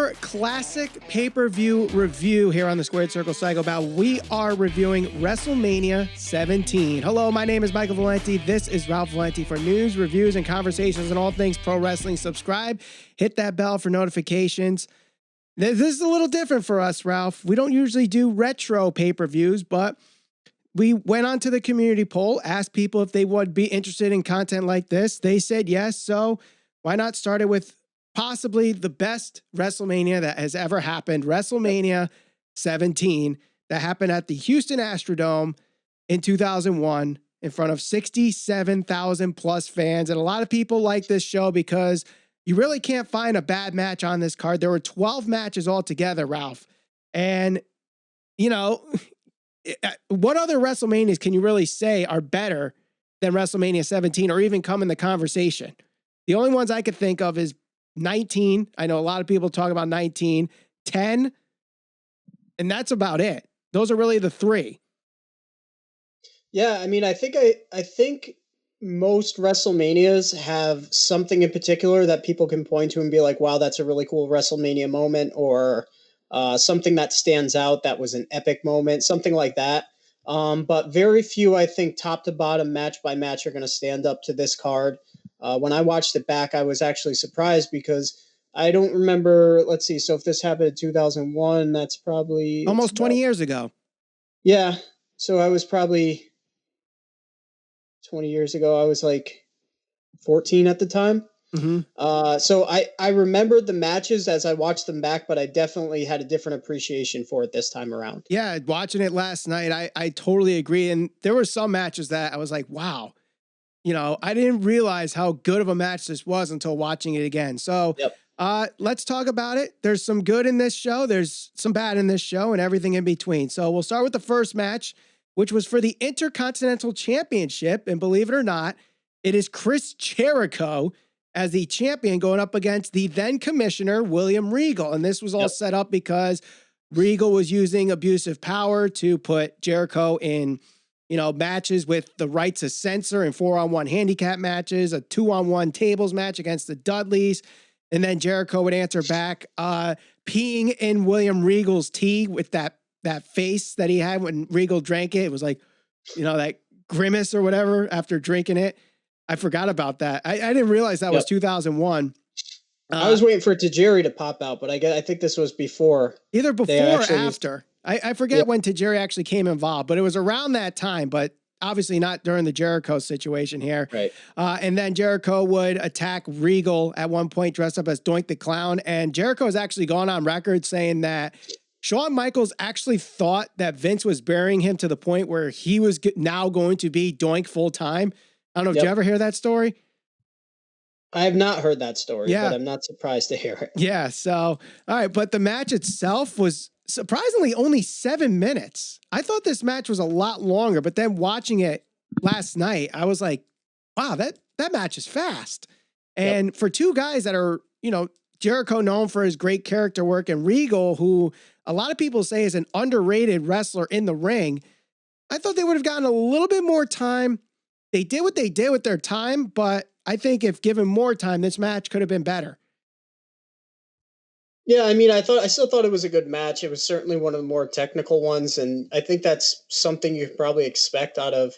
our classic pay-per-view review here on the Squared Circle Psychopath. We are reviewing WrestleMania 17. Hello, my name is Michael Valenti. This is Ralph Valenti. For news, reviews, and conversations on all things pro wrestling, subscribe, hit that bell for notifications. This is a little different for us, Ralph. We don't usually do retro pay-per-views, but we went onto the community poll, asked people if they would be interested in content like this. They said yes, so why not start it with possibly the best WrestleMania that has ever happened, WrestleMania 17, that happened at the Houston Astrodome in 2001 in front of 67,000 plus fans. And a lot of people like this show because you really can't find a bad match on this card. There were 12 matches altogether, Ralph. And, you know, what other WrestleManias can you really say are better than WrestleMania 17 or even come in the conversation? The only ones I could think of is 19. I know a lot of people talk about 19, 10, and that's about it. Those are really the three. Yeah, I mean, I think most WrestleManias have something in particular that people can point to and be like, wow, that's a really cool WrestleMania moment, or something that stands out that was an epic moment, something like that. But very few, I think, top to bottom, match by match, are going to stand up to this card. When I watched it back, I was actually surprised because I don't remember. Let's see. So if this happened in 2001, that's probably almost 20 years ago. Yeah. So I was probably 20 years ago. I was like 14 at the time. Mm-hmm. So I remembered the matches as I watched them back, but I definitely had a different appreciation for it this time around. Yeah. Watching it last night, I totally agree. And there were some matches that I was like, wow. You know, I didn't realize how good of a match this was until watching it again. So let's talk about it. There's some good in this show. There's some bad in this show and everything in between. So we'll start with the first match, which was for the Intercontinental Championship. And believe it or not, it is Chris Jericho as the champion going up against the then commissioner, William Regal. And this was all set up because Regal was using abusive power to put Jericho in, you know, matches with the rights of Censor and 4-on-1 handicap matches, a 2-on-1 tables match against the Dudleys. And then Jericho would answer back, peeing in William Regal's tea with that face that he had when Regal drank it. It was like, you know, that grimace or whatever after drinking it. I forgot about that. I didn't realize that was 2001. I was waiting for Tajiri to pop out, but I think this was before. Either before or after. I forget when Tajiri actually came involved, but it was around that time, but obviously not during the Jericho situation here. Right. And then Jericho would attack Regal at one point dressed up as Doink the Clown. And Jericho has actually gone on record saying that Shawn Michaels actually thought that Vince was burying him to the point where he was now going to be Doink full time. I don't know. Did you ever hear that story? I have not heard that story, but I'm not surprised to hear it. Yeah. So, all right. But the match itself was surprisingly only 7 minutes. I thought this match was a lot longer, but then watching it last night, I was like, wow, that match is fast. And for two guys that are, you know, Jericho known for his great character work and Regal, who a lot of people say is an underrated wrestler in the ring, I thought they would have gotten a little bit more time. They did what they did with their time, but I think if given more time, this match could have been better. Yeah, I mean, I still thought it was a good match. It was certainly one of the more technical ones, and I think that's something you probably expect out of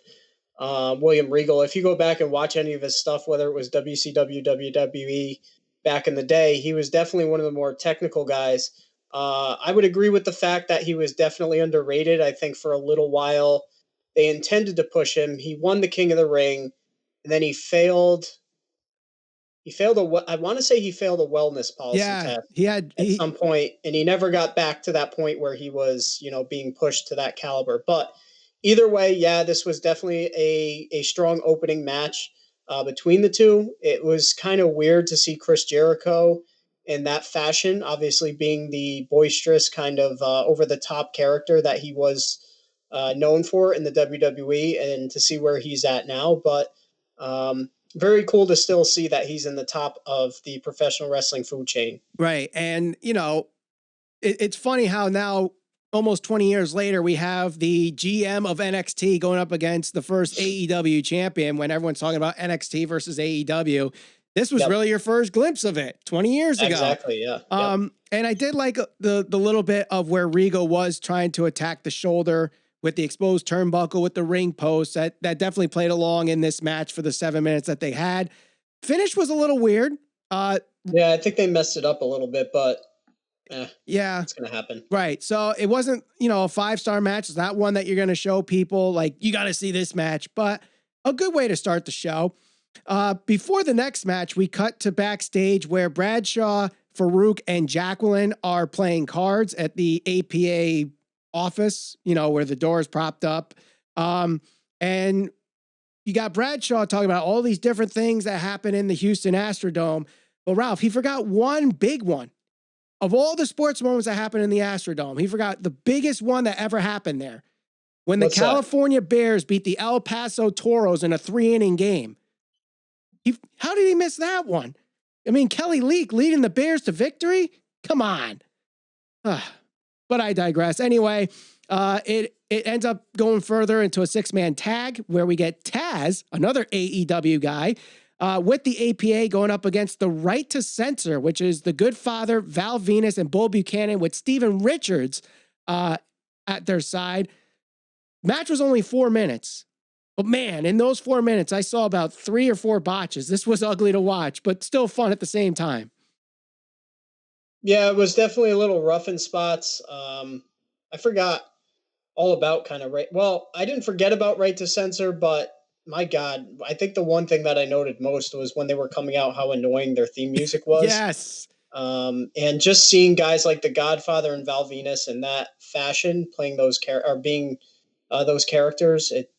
William Regal. If you go back and watch any of his stuff, whether it was WCW, WWE back in the day, he was definitely one of the more technical guys. I would agree with the fact that he was definitely underrated. I think for a little while they intended to push him. He won the King of the Ring, and then he failed. I want to say he failed a wellness policy test. At some point, and he never got back to that point where he was, you know, being pushed to that caliber. But either way, yeah, this was definitely a strong opening match between the two. It was kind of weird to see Chris Jericho in that fashion, obviously being the boisterous kind of over the top character that he was known for in the WWE, and to see where he's at now. But very cool to still see that he's in the top of the professional wrestling food chain. Right. And, you know, it's funny how now, almost 20 years later, we have the GM of NXT going up against the first AEW champion when everyone's talking about NXT versus AEW. this was really your first glimpse of it 20 years ago. Exactly. Yeah. And I did like the little bit of where Regal was trying to attack the shoulder with the exposed turnbuckle with the ring post. That definitely played along in this match for the 7 minutes that they had. Finish was a little weird. Yeah, I think they messed it up a little bit, but yeah, it's going to happen. Right. So it wasn't, a 5-star match. It's not one that you're going to show people like, you got to see this match, but a good way to start the show. Before the next match, we cut to backstage where Bradshaw, Farouk, and Jacqueline are playing cards at the APA office, where the door is propped up. And you got Bradshaw talking about all these different things that happen in the Houston Astrodome. Well, Ralph, he forgot one big one. Of all the sports moments that happened in the Astrodome, he forgot the biggest one that ever happened there. When the California Bears beat the El Paso Toros in a 3-inning game. How did he miss that one? I mean, Kelly Leak leading the Bears to victory? Come on. But I digress. Anyway, it ends up going further into a 6-man tag where we get Taz, another AEW guy, with the APA going up against the Right to Censor, which is the Goodfather, Val Venis, and Bull Buchanan with Steven Richards at their side. Match was only 4 minutes. But man, in those 4 minutes, I saw about 3 or 4 botches. This was ugly to watch, but still fun at the same time. Yeah, it was definitely a little rough in spots. I forgot all about I didn't forget about Right to Censor, but my God, I think the one thing that I noted most was when they were coming out, how annoying their theme music was. Yes. And just seeing guys like the Godfather and Val Venis in that fashion, playing those those characters, it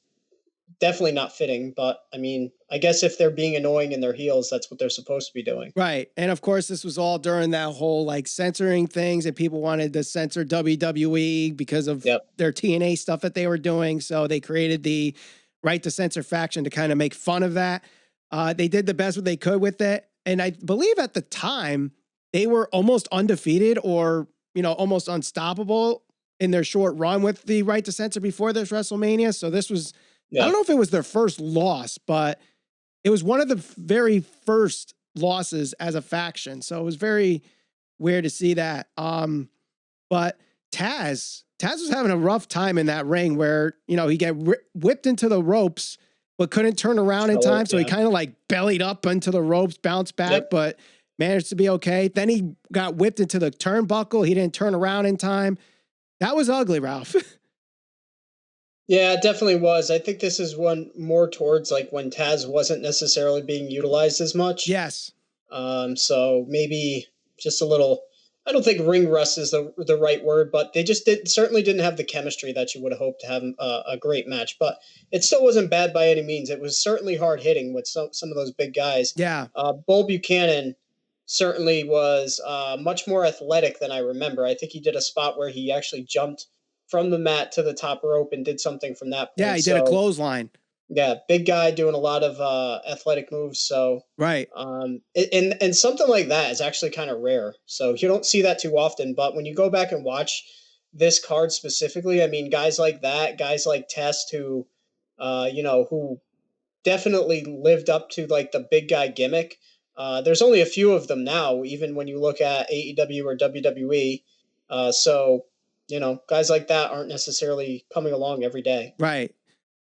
definitely not fitting. But I mean, I guess if they're being annoying in their heels, that's what they're supposed to be doing. Right. And of course, this was all during that whole like censoring things, and people wanted to censor WWE because of their TNA stuff that they were doing. So they created the Right to Censor faction to kind of make fun of that. They did the best what they could with it. And I believe at the time they were almost undefeated or, almost unstoppable in their short run with the Right to Censor before this WrestleMania. So this was, I don't know if it was their first loss, but it was one of the very first losses as a faction. So it was very weird to see that. But Taz was having a rough time in that ring where, he got whipped into the ropes, but couldn't turn around in time. So he kind of like bellied up into the ropes, bounced back, but managed to be okay. Then he got whipped into the turnbuckle. He didn't turn around in time. That was ugly, Ralph. Yeah, it definitely was. I think this is one more towards like when Taz wasn't necessarily being utilized as much. Yes. So maybe just a little, I don't think ring rust is the right word, but they just certainly didn't have the chemistry that you would have hoped to have a great match. But it still wasn't bad by any means. It was certainly hard hitting with some of those big guys. Yeah. Bull Buchanan certainly was much more athletic than I remember. I think he did a spot where he actually jumped from the mat to the top rope and did something from that point. Yeah, he did a clothesline. Yeah, big guy doing a lot of athletic moves. So right. And something like that is actually kind of rare. So you don't see that too often. But when you go back and watch this card specifically, I mean, guys like that, guys like Test, who who definitely lived up to like the big guy gimmick. There's only a few of them now, even when you look at AEW or WWE. So guys like that aren't necessarily coming along every day. Right.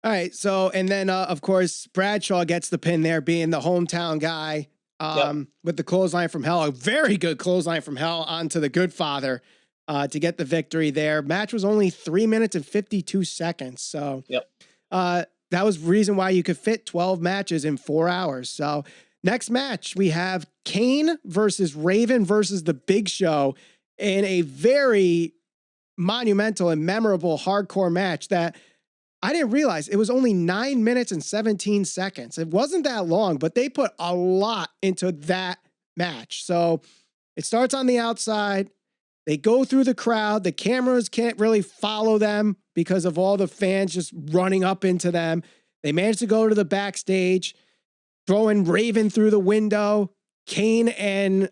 All right. So, and then, of course, Bradshaw gets the pin there, being the hometown guy with the clothesline from hell, a very good clothesline from hell onto the Goodfather to get the victory there. Match was only 3 minutes and 52 seconds. So that was reason why you could fit 12 matches in 4 hours. So next match, we have Kane versus Raven versus the Big Show in a very monumental and memorable hardcore match that I didn't realize it was only 9 minutes and 17 seconds. It wasn't that long, but they put a lot into that match. So it starts on the outside. They go through the crowd. The cameras can't really follow them because of all the fans just running up into them. They manage to go to the backstage, throwing Raven through the window. Kane and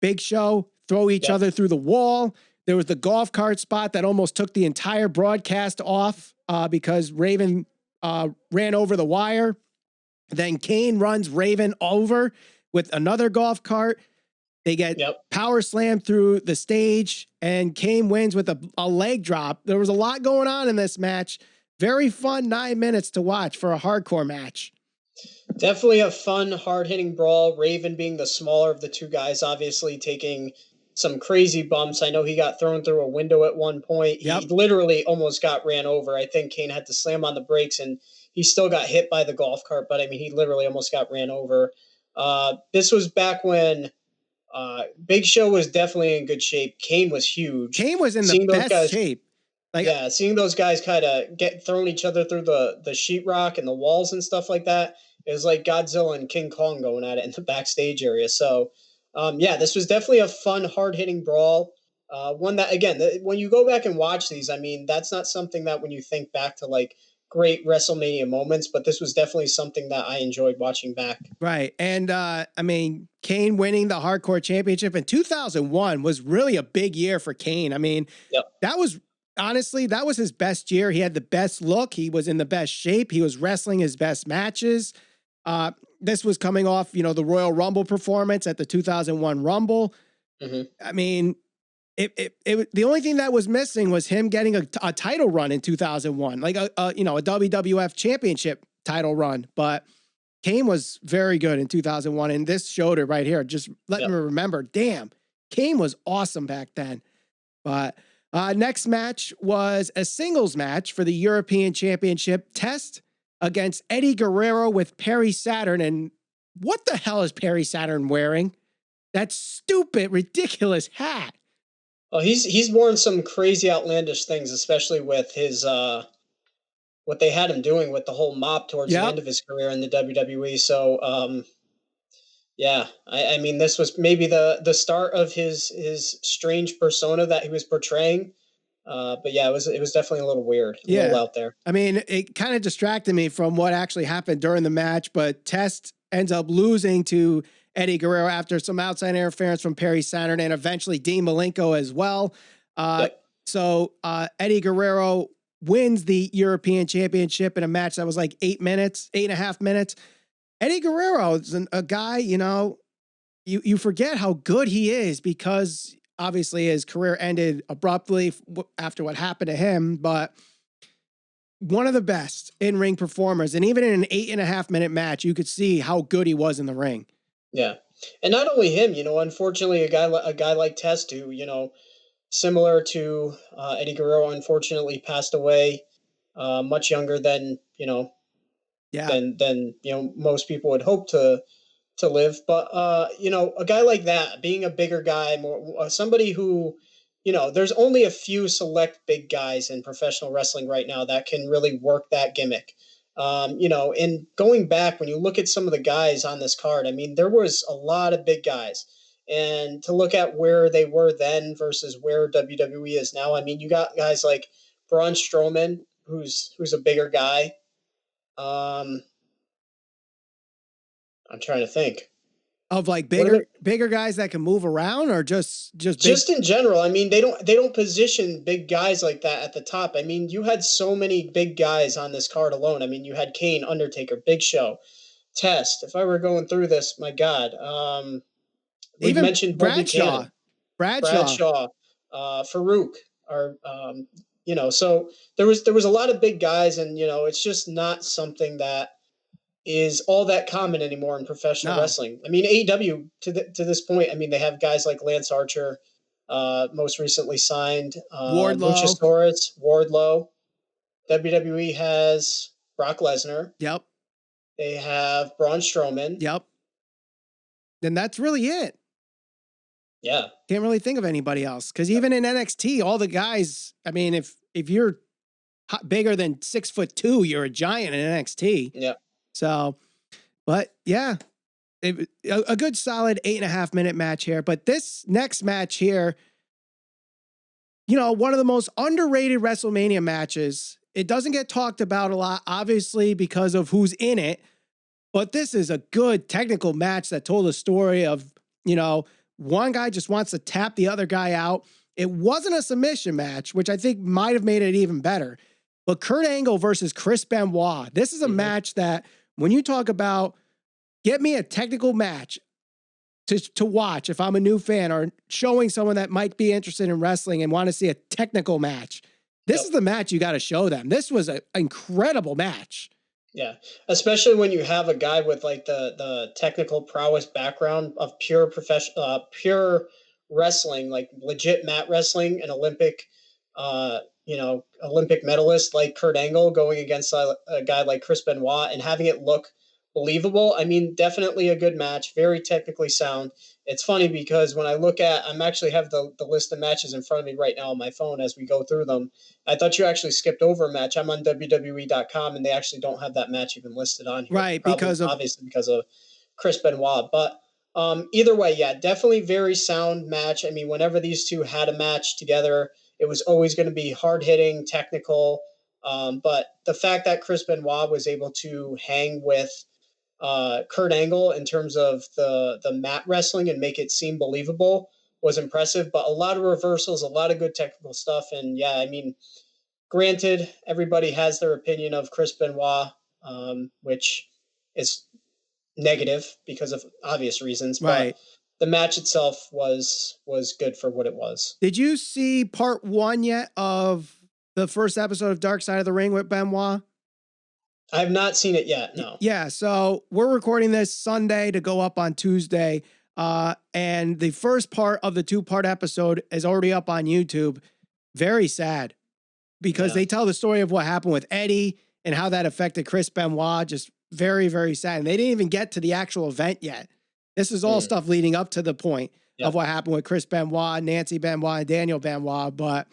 Big Show throw each other through the wall. There was the golf cart spot that almost took the entire broadcast off because Raven ran over the wire. Then Kane runs Raven over with another golf cart. They get power slammed through the stage, and Kane wins with a leg drop. There was a lot going on in this match. Very fun 9 minutes to watch for a hardcore match. Definitely a fun, hard-hitting brawl. Raven being the smaller of the two guys, obviously taking some crazy bumps. I know he got thrown through a window at one point. He literally almost got ran over. I think Kane had to slam on the brakes, and he still got hit by the golf cart. But, I mean, he literally almost got ran over. This was back when Big Show was definitely in good shape. Kane was huge. Kane was in the best shape. Seeing those guys kind of get thrown each other through the sheetrock and the walls and stuff like that, it was like Godzilla and King Kong going at it in the backstage area. So, this was definitely a fun, hard-hitting brawl. One that, again, when you go back and watch these, I mean, that's not something that when you think back to, like, great WrestleMania moments, but this was definitely something that I enjoyed watching back. Right. And, I mean, Kane winning the Hardcore Championship in 2001 was really a big year for Kane. I mean, that was... Honestly, that was his best year. He had the best look. He was in the best shape. He was wrestling his best matches. This was coming off, the Royal Rumble performance at the 2001 Rumble. Mm-hmm. I mean, the only thing that was missing was him getting a title run in 2001, like a WWF championship title run. But Kane was very good in 2001, and this showed it right here. Just let me remember, damn, Kane was awesome back then. But next match was a singles match for the European Championship. Test against Eddie Guerrero with Perry Saturn. And what the hell is Perry Saturn wearing? That stupid, ridiculous hat. Oh, he's worn some crazy, outlandish things, especially with his what they had him doing with the whole mop towards the end of his career in the WWE. So, I mean, this was maybe the start of his strange persona that he was portraying. But it was definitely a little weird, a little out there. I mean, it kind of distracted me from what actually happened during the match, but Test ends up losing to Eddie Guerrero after some outside interference from Perry Saturn and eventually Dean Malenko as well. So Eddie Guerrero wins the European Championship in a match that was like 8.5 minutes. Eddie Guerrero is a guy, you forget how good he is because obviously his career ended abruptly after what happened to him, but one of the best in-ring performers. And even in an 8.5 minute match, you could see how good he was in the ring. Yeah. And not only him, unfortunately, a guy like Test, who, similar to Eddie Guerrero, unfortunately passed away much younger than, than most people would hope to live. But a guy like that, being a bigger guy, somebody who, there's only a few select big guys in professional wrestling right now that can really work that gimmick. And going back, when you look at some of the guys on this card, I mean, there was a lot of big guys. And to look at where they were then versus where WWE is now, I mean, you got guys like Braun Strowman, who's a bigger guy. I'm trying to think of like bigger guys that can move around, or just in general. I mean, they don't position big guys like that at the top. I mean, you had so many big guys on this card alone. I mean, you had Kane, Undertaker, Big Show, Test. If I were going through this, my God, we mentioned Bradshaw, Farouk, or so there was a lot of big guys, and it's just not something that is all that common anymore in professional wrestling. I mean, AEW to this point, I mean, they have guys like Lance Archer, most recently signed, Luchasaurus, Wardlow. WWE has Brock Lesnar. Yep. They have Braun Strowman. Yep. Then that's really it. Yeah. Can't really think of anybody else. Because even in NXT, all the guys, I mean, if you're bigger than 6'2", you're a giant in NXT. Yeah. So, but yeah, a good solid 8.5 minute match here. But this next match here, one of the most underrated WrestleMania matches. It doesn't get talked about a lot, obviously, because of who's in it. But this is a good technical match that told a story of, one guy just wants to tap the other guy out. It wasn't a submission match, which I think might have made it even better. But Kurt Angle versus Chris Benoit. This is a match that when you talk about get me a technical match to watch if I'm a new fan or showing someone that might be interested in wrestling and want to see a technical match, this is the match you got to show them. This was an incredible match. Yeah, especially when you have a guy with like the technical prowess background of pure pure wrestling, like legit mat wrestling, an Olympic, Olympic medalist like Kurt Angle going against a guy like Chris Benoit and having it look believable. I mean, definitely a good match, very technically sound. It's funny because when I look at, I'm actually have the list of matches in front of me right now on my phone as we go through them. I thought you actually skipped over a match. I'm on WWE.com and they actually don't have that match even listed on here. Right, obviously because of Chris Benoit. But either way, yeah, definitely very sound match. I mean, whenever these two had a match together, it was always going to be hard hitting, technical. But the fact that Chris Benoit was able to hang with Kurt Angle in terms of the mat wrestling and make it seem believable was impressive, but a lot of reversals, a lot of good technical stuff. And yeah, I mean, granted, everybody has their opinion of Chris Benoit, which is negative because of obvious reasons, right. But the match itself was good for what it was. Did you see part 1 yet of the first episode of Dark Side of the Ring with Benoit? I have not seen it yet, no. Yeah, so we're recording this Sunday to go up on Tuesday, and the first part of the 2-part episode is already up on YouTube. Very sad, because they tell the story of what happened with Eddie and how that affected Chris Benoit. Just very, very sad. And they didn't even get to the actual event yet. This is all stuff leading up to the point of what happened with Chris Benoit, Nancy Benoit, and Daniel Benoit, but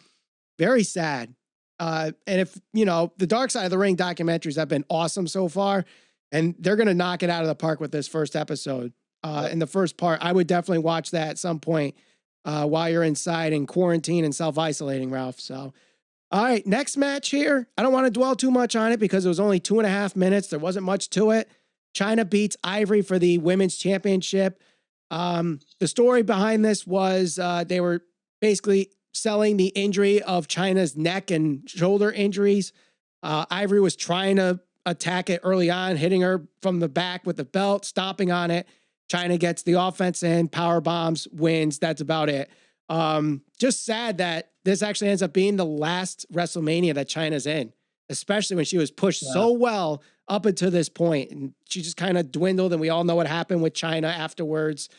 very sad. And if, the Dark Side of the Ring documentaries have been awesome so far, and they're going to knock it out of the park with this first episode. In the first part, I would definitely watch that at some point while you're inside in quarantine and self-isolating, Ralph. So, all right, next match here. I don't want to dwell too much on it because it was only 2.5 minutes. There wasn't much to it. Chyna beats Ivory for the women's championship. The story behind this was they were basically selling the injury of Chyna's neck and shoulder injuries. Ivory was trying to attack it early on, hitting her from the back with the belt, stomping on it. Chyna gets the offense in, power bombs, wins. That's about it. Just sad that this actually ends up being the last WrestleMania that Chyna's in, especially when she was pushed so well up until this point. And she just kind of dwindled, and we all know what happened with Chyna afterwards.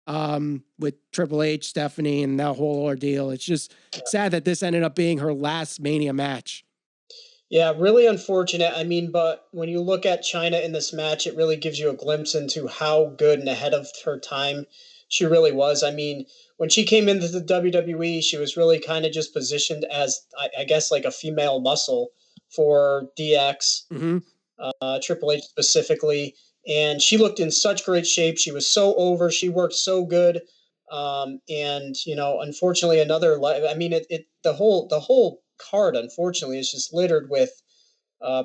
With Triple H, Stephanie, and that whole ordeal. It's just sad that this ended up being her last Mania match. Yeah, really unfortunate. I mean, but when you look at Chyna in this match, it really gives you a glimpse into how good and ahead of her time she really was. I mean, when she came into the WWE, she was really kind of just positioned as, I guess, like a female muscle for DX, Triple H specifically. And she looked in such great shape. She was so over. She worked so good. And unfortunately, the whole card, unfortunately, is just littered with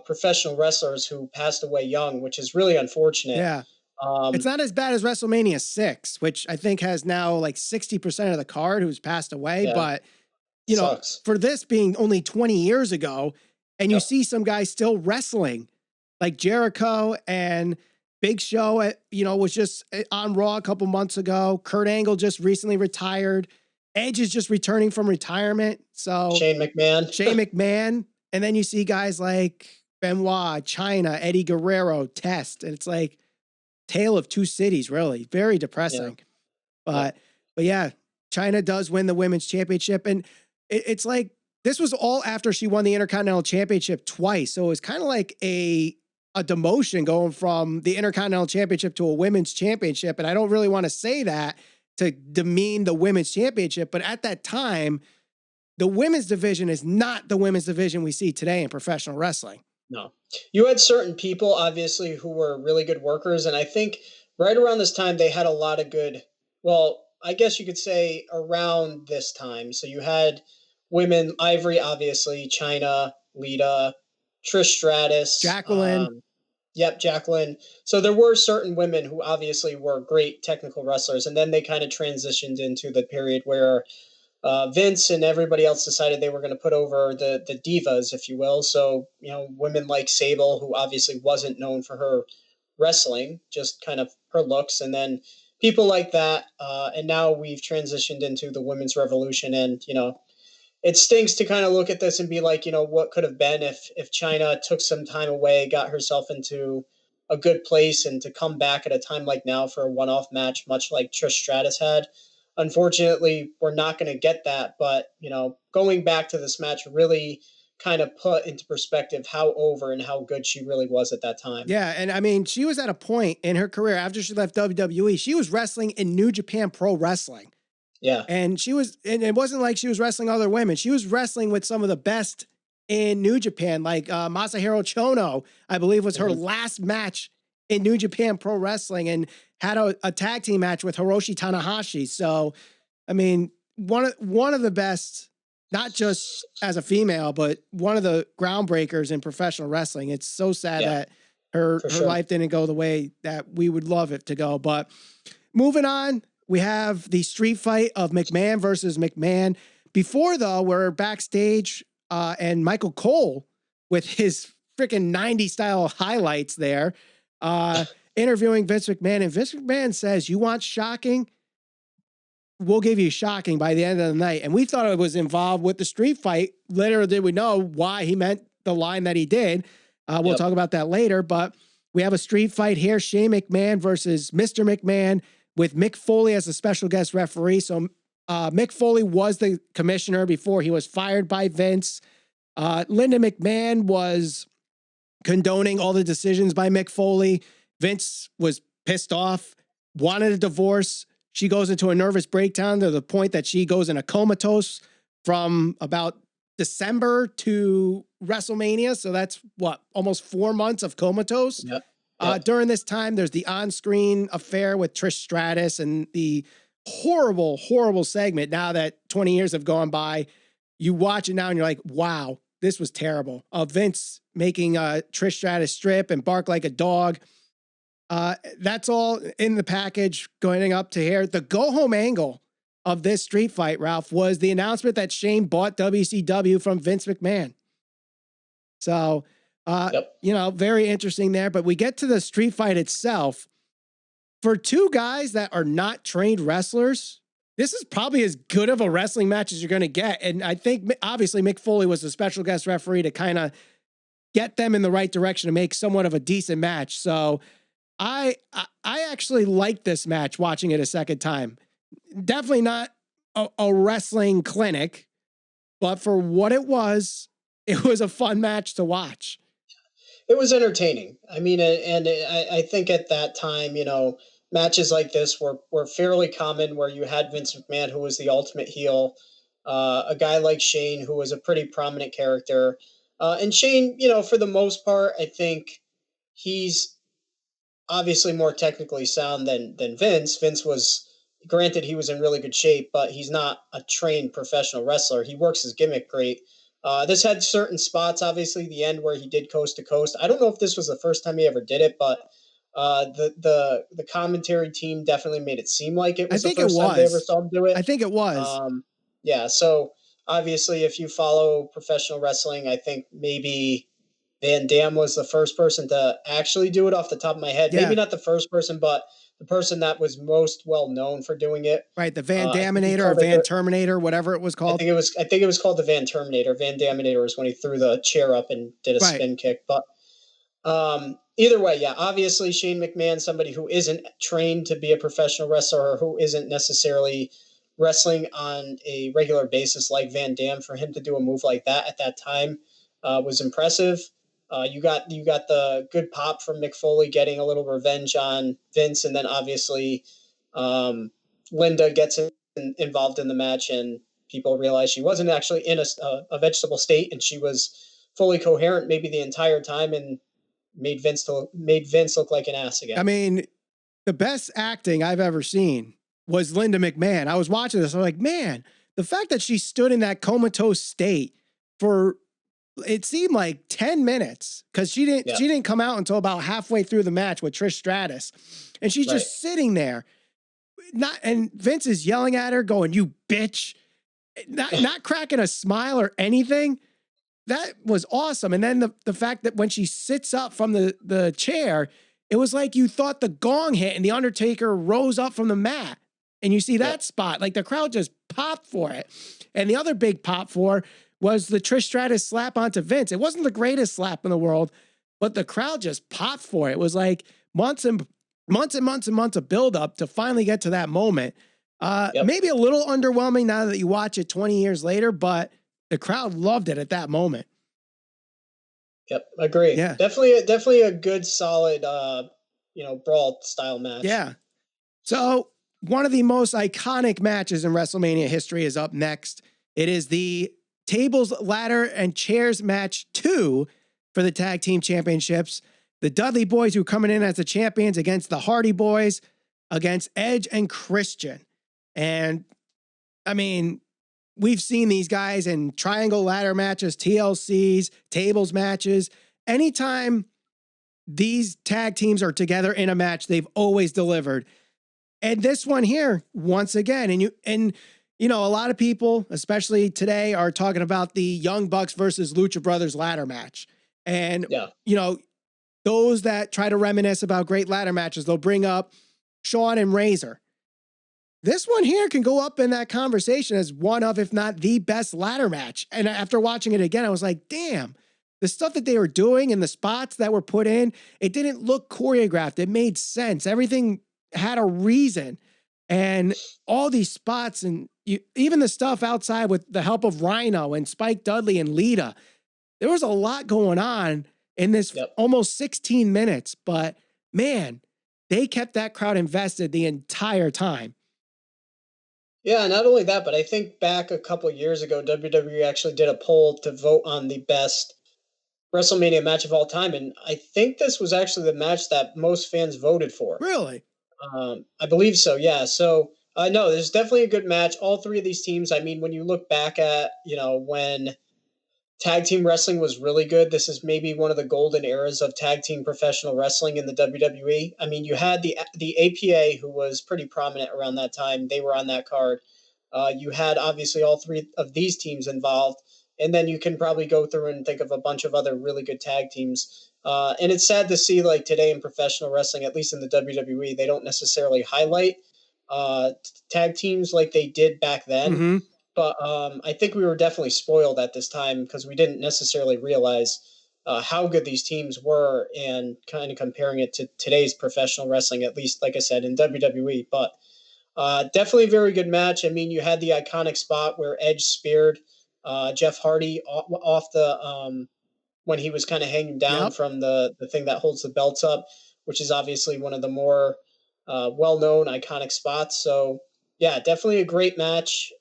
professional wrestlers who passed away young, which is really unfortunate. Yeah. It's not as bad as WrestleMania 6, which I think has now like 60% of the card who's passed away. But, for this being only 20 years ago, and you see some guys still wrestling, like Jericho and Big Show, was just on Raw a couple months ago. Kurt Angle just recently retired. Edge is just returning from retirement. So Shane McMahon. And then you see guys like Benoit, Chyna, Eddie Guerrero, Test. And it's like tale of two cities, really. Very depressing. But yeah, Chyna does win the women's championship. And it's like, this was all after she won the Intercontinental Championship twice. So it was kind of like a demotion going from the Intercontinental Championship to a women's championship. And I don't really want to say that to demean the women's championship, but at that time, the women's division is not the women's division we see today in professional wrestling. No. You had certain people, obviously, who were really good workers. And I think right around this time, they had a lot of good, well, I guess you could say around this time. So you had women, Ivory, obviously, Chyna, Lita, Trish Stratus, Jacqueline. Jacqueline. So there were certain women who obviously were great technical wrestlers, and then they kind of transitioned into the period where Vince and everybody else decided they were going to put over the divas, if you will. So, women like Sable, who obviously wasn't known for her wrestling, just kind of her looks, and then people like that. And now we've transitioned into the women's revolution, and it stinks to kind of look at this and be like, what could have been if Chyna took some time away, got herself into a good place, and to come back at a time like now for a one-off match, much like Trish Stratus had. Unfortunately, we're not going to get that. But, going back to this match really kind of put into perspective how over and how good she really was at that time. Yeah. And I mean, she was at a point in her career after she left WWE, she was wrestling in New Japan Pro Wrestling. Yeah. And it wasn't like she was wrestling other women. She was wrestling with some of the best in New Japan, like Masahiro Chono, I believe was her last match in New Japan Pro Wrestling, and had a tag team match with Hiroshi Tanahashi. So, I mean, one of the best, not just as a female, but one of the groundbreakers in professional wrestling. It's so sad that her life didn't go the way that we would love it to go. But moving on, we have the street fight of McMahon versus McMahon. Before, though, we're backstage, and Michael Cole, with his freaking 90s style highlights there, interviewing Vince McMahon. And Vince McMahon says, "You want shocking? We'll give you shocking by the end of the night." And we thought it was involved with the street fight. Later did we know why he meant the line that he did. We'll talk about that later. But we have a street fight here. Shane McMahon versus Mr. McMahon, with Mick Foley as a special guest referee. So Mick Foley was the commissioner before he was fired by Vince. Linda McMahon was condoning all the decisions by Mick Foley. Vince was pissed off, wanted a divorce. She goes into a nervous breakdown to the point that she goes in a comatose from about December to WrestleMania. So that's almost 4 months of comatose. Yep. During this time, there's the on-screen affair with Trish Stratus and the horrible, horrible segment. Now that 20 years have gone by, you watch it now and you're like, wow, this was terrible. Vince making Trish Stratus strip and bark like a dog. That's all in the package going up to here. The go-home angle of this street fight, Ralph, was the announcement that Shane bought WCW from Vince McMahon. So, very interesting there. But we get to the street fight itself. For two guys that are not trained wrestlers, this is probably as good of a wrestling match as you're going to get. And I think, obviously, Mick Foley was a special guest referee to kind of get them in the right direction to make somewhat of a decent match. So I actually like this match watching it a second time. Definitely not a wrestling clinic, but for what it was a fun match to watch. It was entertaining. I mean, and I think at that time, matches like this were fairly common, where you had Vince McMahon, who was the ultimate heel, a guy like Shane, who was a pretty prominent character. And Shane, for the most part, I think he's obviously more technically sound than Vince. Vince was, granted, he was in really good shape, but he's not a trained professional wrestler. He works his gimmick great. This had certain spots, obviously, the end where he did coast to coast. I don't know if this was the first time he ever did it, but the commentary team definitely made it seem like it was the first time they ever saw him do it. I think it was. So obviously, if you follow professional wrestling, I think maybe Van Dam was the first person to actually do it off the top of my head. Yeah. Maybe not the first person, but the person that was most well known for doing it. Right, the Van Daminator or Van Terminator, whatever it was called. I think it was called the Van Terminator. Van Daminator was when he threw the chair up and did a spin kick. But either way, yeah, obviously Shane McMahon, somebody who isn't trained to be a professional wrestler or who isn't necessarily wrestling on a regular basis like Van Dam, for him to do a move like that at that time was impressive. You got the good pop from Mick Foley getting a little revenge on Vince, and then obviously Linda gets involved in the match, and people realize she wasn't actually in a vegetable state, and she was fully coherent maybe the entire time, and made Vince look like an ass again. I mean, the best acting I've ever seen was Linda McMahon. I was watching this, I'm like, man, the fact that she stood in that comatose state for, it seemed like 10 minutes, because she didn't come out until about halfway through the match with Trish Stratus, and she's just sitting there, and Vince is yelling at her, going, "You bitch," not cracking a smile or anything. That was awesome. And then the fact that when she sits up from the chair, it was like you thought the gong hit and the Undertaker rose up from the mat. And you see that spot, like the crowd just popped for it. And the other big pop for was the Trish Stratus slap onto Vince. It wasn't the greatest slap in the world, but the crowd just popped for it. It was like months and months of buildup to finally get to that moment. Maybe a little underwhelming now that you watch it 20 years later, but the crowd loved it at that moment. Yep, agree. Yeah. Definitely a good, solid, brawl style match. Yeah. So one of the most iconic matches in WrestleMania history is up next. It is the Tables, Ladder, and Chairs match 2 for the Tag Team Championships. The Dudley Boyz, who are coming in as the champions, against the Hardy Boyz, against Edge and Christian. And, I mean, we've seen these guys in triangle ladder matches, TLCs, tables matches. Anytime these tag teams are together in a match, they've always delivered. And this one here, once again, and a lot of people, especially today, are talking about the Young Bucks versus Lucha Brothers ladder match. And, those that try to reminisce about great ladder matches, they'll bring up Shawn and Razor. This one here can go up in that conversation as one of, if not the best ladder match. And after watching it again, I was like, damn, the stuff that they were doing and the spots that were put in, it didn't look choreographed. It made sense. Everything had a reason. And all these spots and even the stuff outside with the help of Rhino and Spike Dudley and Lita, there was a lot going on in this almost 16 minutes. But man, they kept that crowd invested the entire time. Yeah, not only that, but I think back a couple years ago, WWE actually did a poll to vote on the best WrestleMania match of all time. And I think this was actually the match that most fans voted for. Really? I believe so, yeah. So, no, there's definitely a good match. All three of these teams, I mean, when you look back at, when tag team wrestling was really good, this is maybe one of the golden eras of tag team professional wrestling in the WWE. I mean, you had the APA, who was pretty prominent around that time. They were on that card. You had, obviously, all three of these teams involved. And then you can probably go through and think of a bunch of other really good tag teams. And it's sad to see, like, today in professional wrestling, at least in the WWE, they don't necessarily highlight tag teams like they did back then. Mm-hmm. But I think we were definitely spoiled at this time because we didn't necessarily realize how good these teams were, and kind of comparing it to today's professional wrestling, at least, like I said, in WWE. But definitely a very good match. I mean, you had the iconic spot where Edge speared Jeff Hardy off the when he was kind of hanging down from the thing that holds the belts up, which is obviously one of the more well-known iconic spots. So yeah, definitely a great match.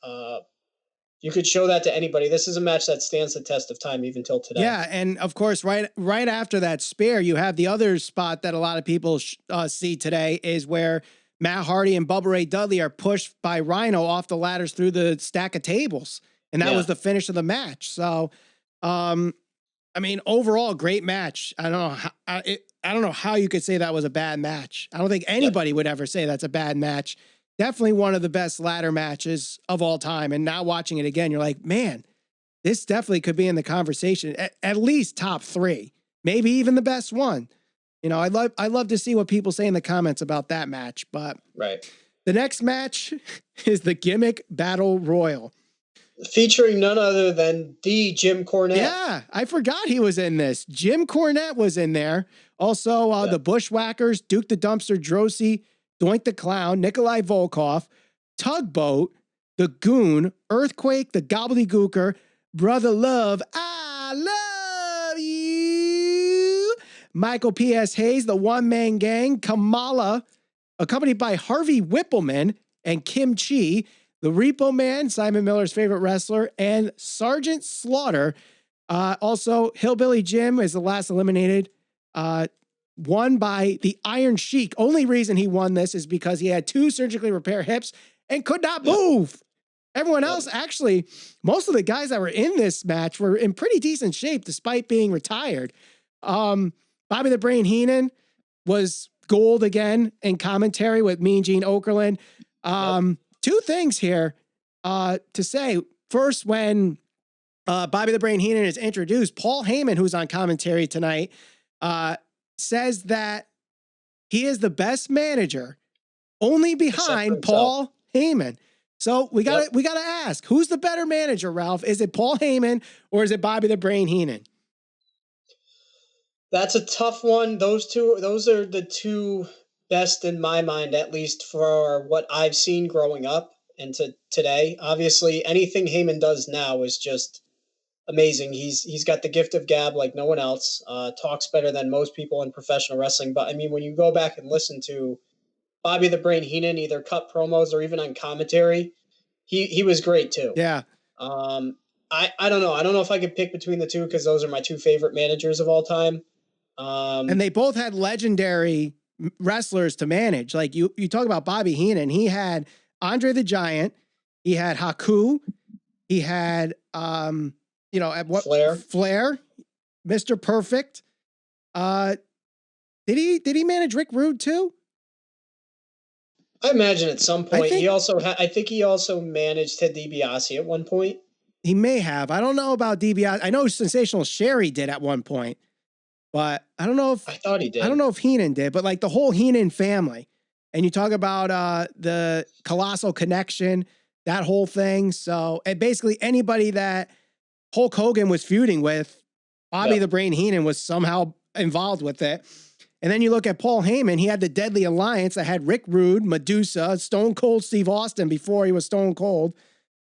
You could show that to anybody. This is a match that stands the test of time even till today. Yeah, and of course, right after that spear, you have the other spot that a lot of people see today is where Matt Hardy and Bubba Ray Dudley are pushed by Rhino off the ladders through the stack of tables, and that was the finish of the match. So, I mean, overall, great match. I don't know how you could say that was a bad match. I don't think anybody would ever say that's a bad match. Definitely one of the best ladder matches of all time. And now watching it again, you're like, man, this definitely could be in the conversation, at least top 3, maybe even the best one. I love to see what people say in the comments about that match. But the next match is the Gimmick Battle Royal, featuring none other than the Jim Cornette. Yeah, I forgot he was in this. Jim Cornette was in there. Also, the Bushwhackers, Duke the Dumpster Droese, Doink the Clown, Nikolai Volkov, Tugboat, The Goon, Earthquake, The Gobbledygooker, Brother Love, I Love You, Michael P.S. Hayes, The One Man Gang, Kamala, accompanied by Harvey Whippleman and Kim Chi, The Repo Man, Simon Miller's favorite wrestler, and Sergeant Slaughter. Also, Hillbilly Jim is the last eliminated. Won by the Iron Sheik. Only reason he won this is because he had 2 surgically repaired hips and could not move. Everyone else, actually, most of the guys that were in this match were in pretty decent shape despite being retired. Bobby the Brain Heenan was gold again in commentary with Mean Gene Okerlund. 2 things here to say. First, when Bobby the Brain Heenan is introduced, Paul Heyman, who's on commentary tonight, says that He is the best manager, only behind Paul Heyman. So we gotta ask, who's the better manager, Ralph? Is it Paul Heyman or is it Bobby the Brain Heenan? That's a tough one. Those are the two best in my mind, at least for what I've seen growing up and to today. Obviously, anything Heyman does now is just amazing. He's got the gift of gab like no one else. Talks better than most people in professional wrestling. But I mean, when you go back and listen to Bobby the Brain Heenan, either cut promos or even on commentary, he was great too. Yeah. I don't know. I don't know if I could pick between the two because those are my two favorite managers of all time. And they both had legendary wrestlers to manage. Like you talk about Bobby Heenan, he had Andre the Giant, he had Haku, he had Flair, Mr. Perfect. Did he manage Rick Rude too? I imagine at some point. I think he also managed Ted DiBiase at one point. He may have. I don't know about DiBiase. I know Sensational Sherry did at one point, but I don't know if I thought he did. I don't know if Heenan did, but like the whole Heenan family. And you talk about the Colossal Connection, that whole thing. So, and basically anybody that Hulk Hogan was feuding with, Bobby the Brain Heenan was somehow involved with it. And then you look at Paul Heyman, he had the Deadly Alliance that had Rick Rude, Medusa, Stone Cold Steve Austin before he was Stone Cold.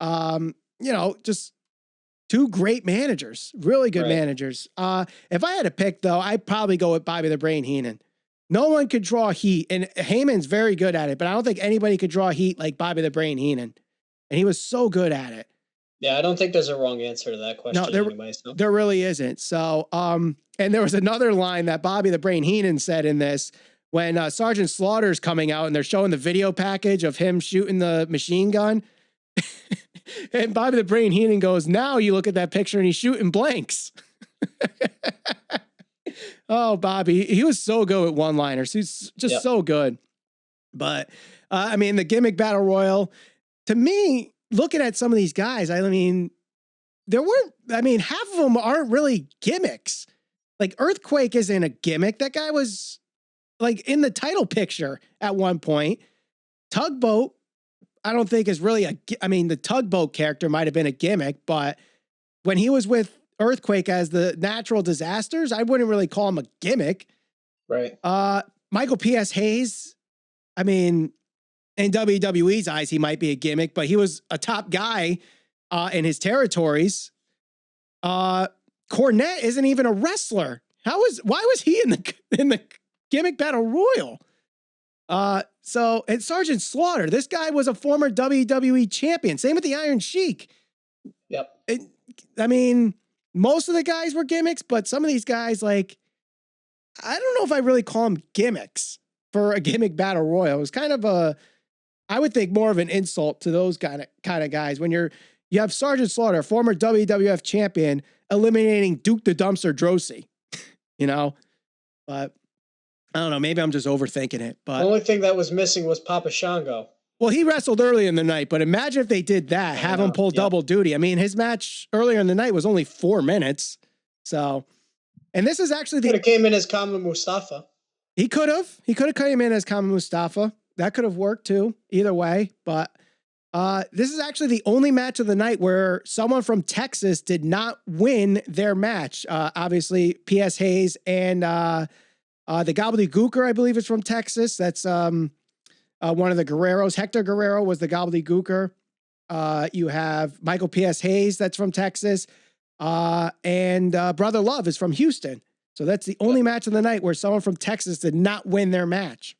Just two great managers, really good managers. If I had to pick, though, I'd probably go with Bobby the Brain Heenan. No one could draw heat, and Heyman's very good at it, but I don't think anybody could draw heat like Bobby the Brain Heenan. And he was so good at it. Yeah, I don't think there's a wrong answer to that question. No, there really isn't. So, and there was another line that Bobby the Brain Heenan said in this when Sergeant Slaughter's coming out and they're showing the video package of him shooting the machine gun. And Bobby the Brain Heenan goes, now you look at that picture and he's shooting blanks. Oh, Bobby, he was so good with one-liners. He's just so good. But, the Gimmick Battle Royal, to me, looking at some of these guys, half of them aren't really gimmicks. Like Earthquake isn't a gimmick. That guy was like in the title picture at one point. Tugboat, I don't think is really the Tugboat character might have been a gimmick, but when he was with Earthquake as the natural disasters, I wouldn't really call him a gimmick. Right. Michael P.S. Hayes, in WWE's eyes, he might be a gimmick, but he was a top guy in his territories. Cornette isn't even a wrestler. Why was he in the Gimmick Battle Royal? And Sergeant Slaughter, this guy was a former WWE champion. Same with the Iron Sheik. Yep. Most of the guys were gimmicks, but some of these guys, I don't know if I really call them gimmicks for a Gimmick Battle Royal. It was kind of I would think more of an insult to those kind of guys when you have Sergeant Slaughter, former WWF champion, eliminating Duke the Dumpster Droese, but I don't know. Maybe I'm just overthinking it. But the only thing that was missing was Papa Shango. Well, he wrestled early in the night, but imagine if they did that, have him pull double duty. His match earlier in the night was only 4 minutes. So, and this is actually could have came in as Kama Mustafa. He could have came in as Kama Mustafa. That could have worked too, either way. But this is actually the only match of the night where someone from Texas did not win their match. Obviously, P.S. Hayes and the Gobbledygooker, I believe, is from Texas. That's one of the Guerreros. Hector Guerrero was the Gobbledygooker. You have Michael P.S. Hayes, that's from Texas. And Brother Love is from Houston. So that's the only match of the night where someone from Texas did not win their match.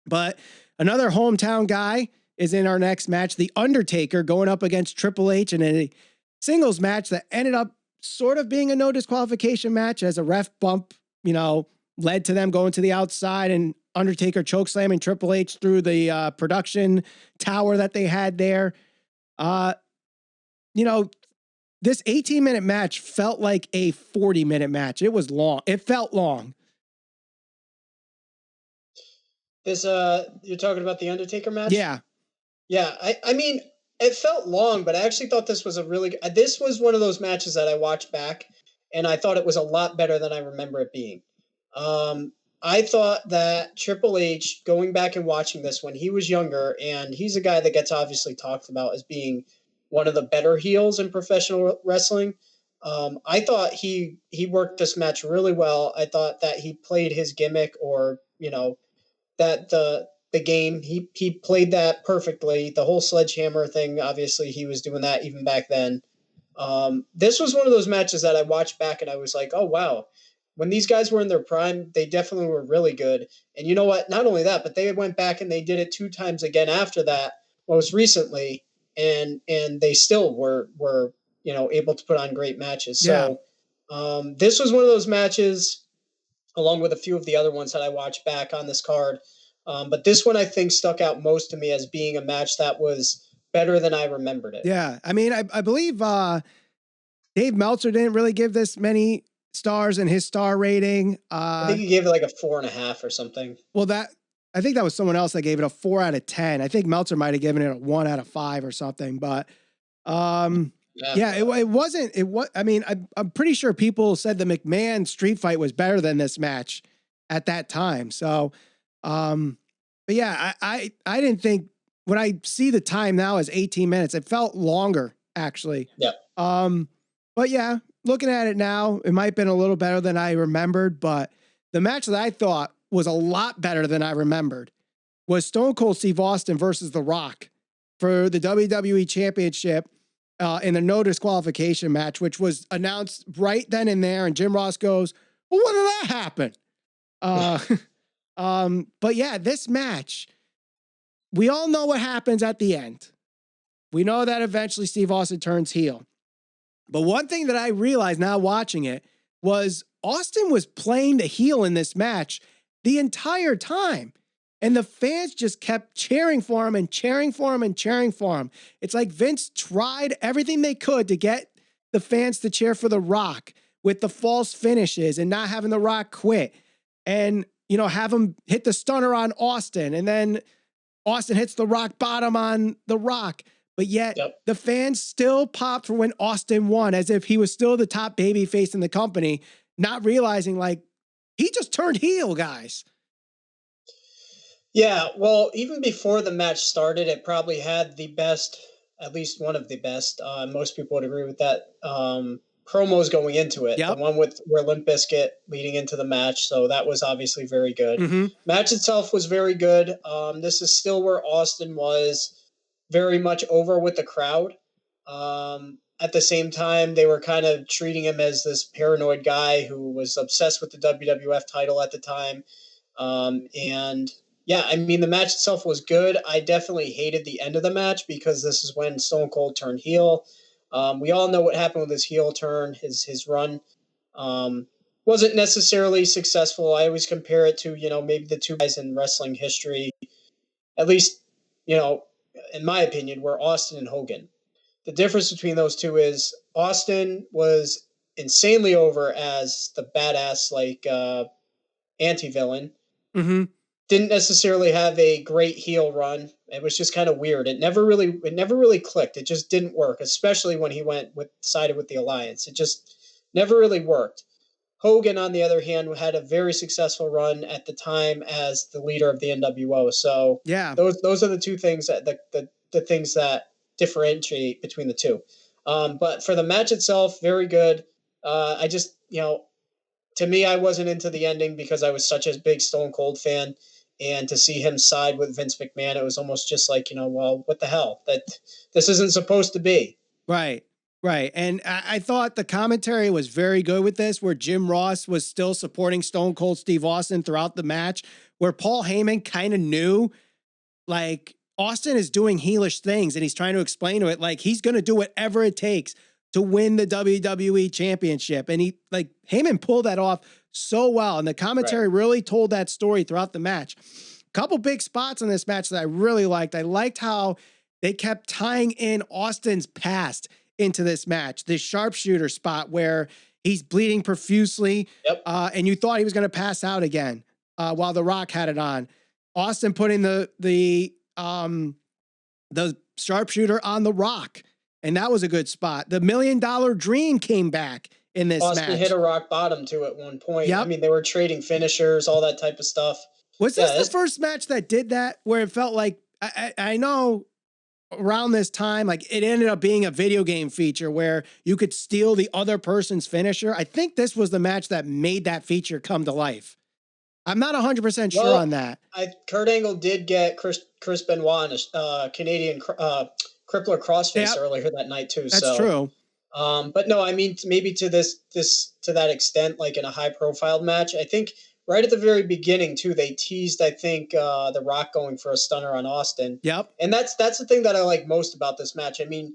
But another hometown guy is in our next match, The Undertaker, going up against Triple H in a singles match that ended up sort of being a no disqualification match as a ref bump, led to them going to the outside and Undertaker chokeslamming Triple H through the production tower that they had there. This 18-minute match felt like a 40-minute match. It was long. It felt long. You're talking about the Undertaker match? Yeah. Yeah. It felt long, but I actually thought this was this was one of those matches that I watched back and I thought it was a lot better than I remember it being. I thought that Triple H, going back and watching this when he was younger, and he's a guy that gets obviously talked about as being one of the better heels in professional wrestling. I thought he worked this match really well. I thought that he played his gimmick, or that the game, he played that perfectly. The whole sledgehammer thing, obviously he was doing that even back then. This was one of those matches that I watched back and I was like, oh wow, when these guys were in their prime, they definitely were really good. And you know what? Not only that, but they went back and they did it 2 times again after that, most recently, and they still were able to put on great matches. Yeah. So this was one of those matches, along with a few of the other ones that I watched back on this card. But this one I think stuck out most to me as being a match that was better than I remembered it. Yeah. I mean, I believe Dave Meltzer didn't really give this many stars in his star rating. I think he gave it like a 4.5 or something. Well, I think that was someone else that gave it a 4 out of 10. I think Meltzer might have given it a 1 out of 5 or something, but it wasn't. I mean, I'm pretty sure people said the McMahon street fight was better than this match at that time. So, but yeah, I didn't think, when I see the time now as 18 minutes, it felt longer actually. Yeah. But yeah, looking at it now, it might have been a little better than I remembered, but the match that I thought was a lot better than I remembered was Stone Cold Steve Austin versus The Rock for the WWE Championship in the no disqualification match, which was announced right then and there. And Jim Ross goes, well, when did that happen? But yeah, this match, we all know what happens at the end. We know that eventually Steve Austin turns heel. But one thing that I realized now watching it was Austin was playing the heel in this match the entire time. And the fans just kept cheering for him and cheering for him and cheering for him. It's like Vince tried everything they could to get the fans to cheer for The Rock with the false finishes and not having The Rock quit. And, have him hit the stunner on Austin. And then Austin hits the rock bottom on The Rock. But yet the fans still popped for when Austin won, as if he was still the top baby face in the company, not realizing like he just turned heel, guys. Yeah, well, even before the match started, it probably had the best, at least one of the best. Most people would agree with that. Promos going into it, the one where Limp Bizkit leading into the match. So that was obviously very good. Mm-hmm. Match itself was very good. This is still where Austin was very much over with the crowd. At the same time, they were kind of treating him as this paranoid guy who was obsessed with the WWF title at the time. And yeah, I mean, the match itself was good. I definitely hated the end of the match because this is when Stone Cold turned heel. We all know what happened with his heel turn, his run. Wasn't necessarily successful. I always compare it to, maybe the two guys in wrestling history, at least, in my opinion, were Austin and Hogan. The difference between those two is Austin was insanely over as the badass, anti-villain. Mm-hmm. Didn't necessarily have a great heel run. It was just kind of weird. It never really clicked. It just didn't work, especially when he sided with the Alliance. It just never really worked. Hogan, on the other hand, had a very successful run at the time as the leader of the NWO. So yeah, those are the two things that the things that differentiate between the two. But for the match itself, very good. I just, to me, I wasn't into the ending because I was such a big Stone Cold fan. And to see him side with Vince McMahon, it was almost just like, well, what the hell? This isn't supposed to be. Right. Right. And I thought the commentary was very good with this, where Jim Ross was still supporting Stone Cold Steve Austin throughout the match, where Paul Heyman kind of knew, like, Austin is doing heelish things and he's trying to explain to it, like, he's going to do whatever it takes to win the WWE Championship. And Heyman pulled that off so well. And the commentary really told that story throughout the match. Couple big spots in this match that I really liked. I liked how they kept tying in Austin's past into this match. This sharpshooter spot where he's bleeding profusely, and you thought he was going to pass out again while The Rock had it on. Austin putting the sharpshooter on The Rock, and that was a good spot. The $1 Million Dream came back in this Austin match. hit a rock bottom too at one point. Yep. I mean, they were trading finishers, all that type of stuff. Was this the first match that did that, where it felt like, I know around this time, like it ended up being a video game feature where you could steal the other person's finisher. I think this was the match that made that feature come to life. I'm not 100% sure on that. Kurt Angle did get Chris Benoit a Canadian crippler crossface earlier that night too. That's true. But no, I mean, maybe to that extent, like in a high profile match, I think right at the very beginning too, they teased, I think, The Rock going for a stunner on Austin. Yep. And that's the thing that I like most about this match. I mean,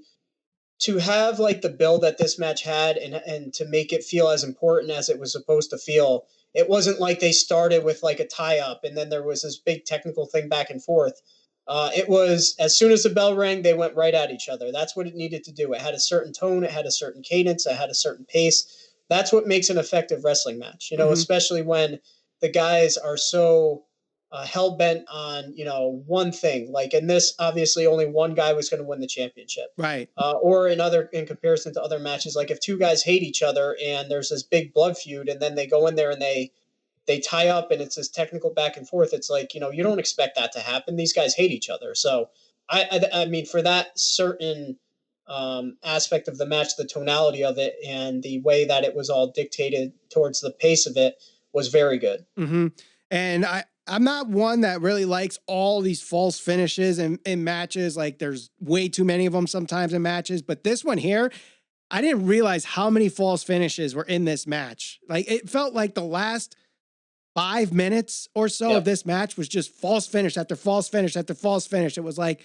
to have like the build that this match had and to make it feel as important as it was supposed to feel, it wasn't like they started with like a tie up and then there was this big technical thing back and forth. It was, as soon as the bell rang, they went right at each other. That's what it needed to do. It had a certain tone. It had a certain cadence. It had a certain pace. That's what makes an effective wrestling match, especially when the guys are so hell-bent on, one thing. Like in this, obviously only one guy was going to win the championship. Right. Or in comparison to other matches, like if two guys hate each other and there's this big blood feud and then they go in there and they tie up and it's this technical back and forth. It's like, you don't expect that to happen. These guys hate each other. So I mean, for that certain aspect of the match, the tonality of it and the way that it was all dictated towards the pace of it was very good. Mm-hmm. And I'm not one that really likes all these false finishes in matches. Like there's way too many of them sometimes in matches, but this one here, I didn't realize how many false finishes were in this match. Like it felt like the last 5 minutes or so of this match was just false finish after false finish after false finish. It was like,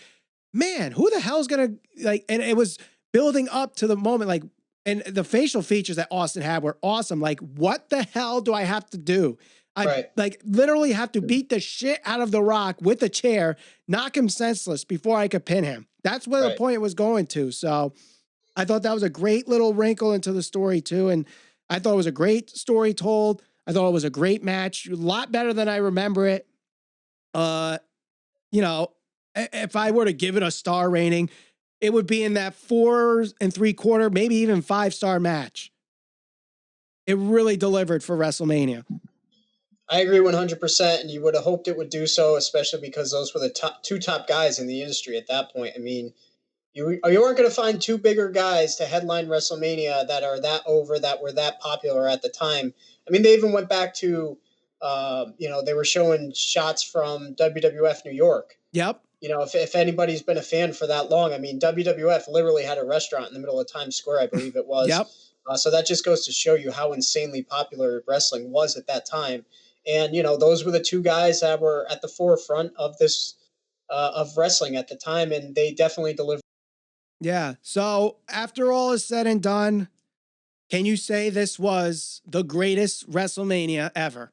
man, who the hell's gonna like, and it was building up to the moment, like, and the facial features that Austin had were awesome. Like, what the hell do I have to do? I like literally have to beat the shit out of The Rock with a chair, knock him senseless before I could pin him. That's where the point was going to. So I thought that was a great little wrinkle into the story too. And I thought it was a great story told. I thought it was a great match, a lot better than I remember it. If I were to give it a star rating, it would be in that 4 3/4, maybe even 5-star match. It really delivered for WrestleMania. I agree 100%, and you would have hoped it would do so, especially because those were the two top guys in the industry at that point. I mean, you weren't going to find two bigger guys to headline WrestleMania that are that over, that were that popular at the time. I mean, they even went back to, they were showing shots from WWF New York. Yep. If anybody's been a fan for that long, I mean, WWF literally had a restaurant in the middle of Times Square, I believe it was. Yep. So that just goes to show you how insanely popular wrestling was at that time. And, those were the two guys that were at the forefront of this, of wrestling at the time, and they definitely delivered. Yeah. So after all is said and done, can you say this was the greatest WrestleMania ever?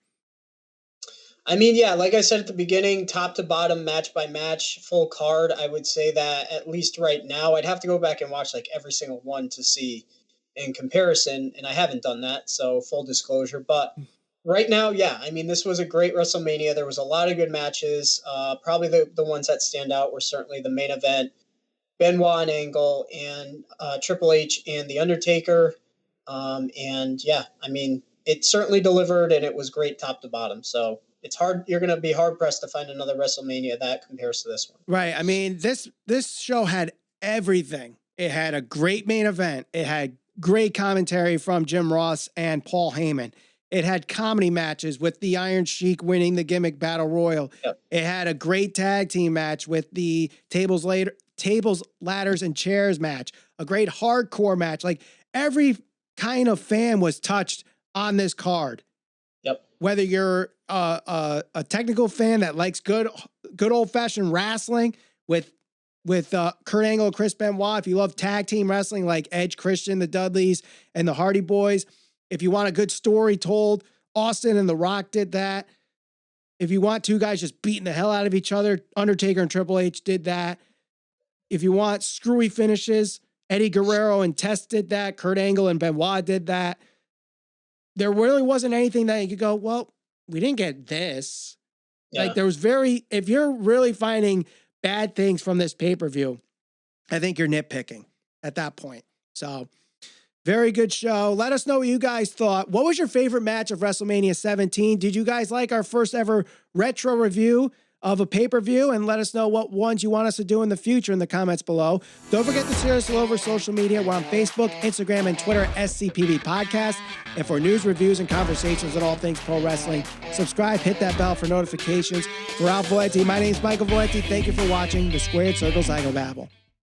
I mean, yeah, like I said at the beginning, top to bottom, match by match, full card, I would say that at least right now, I'd have to go back and watch like every single one to see in comparison, and I haven't done that, so full disclosure. But right now, yeah, I mean, this was a great WrestleMania. There was a lot of good matches. Probably the ones that stand out were certainly the main event, Benoit and Angle, and Triple H and The Undertaker. And yeah, I mean, it certainly delivered, and it was great top to bottom. So it's hard. You're going to be hard pressed to find another WrestleMania that compares to this one. Right. I mean, this show had everything. It had a great main event. It had great commentary from Jim Ross and Paul Heyman. It had comedy matches with the Iron Sheik winning the Gimmick Battle Royal. Yep. It had a great tag team match with the tables, ladders, and chairs match. A great hardcore match. Like every kind of fan was touched on this card. Yep. Whether you're a technical fan that likes good old fashioned wrestling with Kurt Angle and Chris Benoit, if you love tag team wrestling like Edge, Christian, the Dudleys, and the Hardy Boys, if you want a good story told, Austin and The Rock did that. If you want two guys just beating the hell out of each other, Undertaker and Triple H did that. If you want screwy finishes, Eddie Guerrero and Test did that. Kurt Angle and Benoit did that. There really wasn't anything that you could go, well, we didn't get this. Yeah. Like there was if you're really finding bad things from this pay-per-view, I think you're nitpicking at that point. So Very good show. Let us know what you guys thought. What was your favorite match of WrestleMania 17? Did you guys like our first ever retro review of a pay-per-view? And let us know what ones you want us to do in the future in the comments below. Don't forget to share us all over social media. We're on Facebook, Instagram, and Twitter at SCPV Podcast. And for news, reviews, and conversations on all things pro wrestling, subscribe, hit that bell for notifications. For Ralph Valenti, my name is Michael Valenti. Thank you for watching the Squared Circle Psychobabble.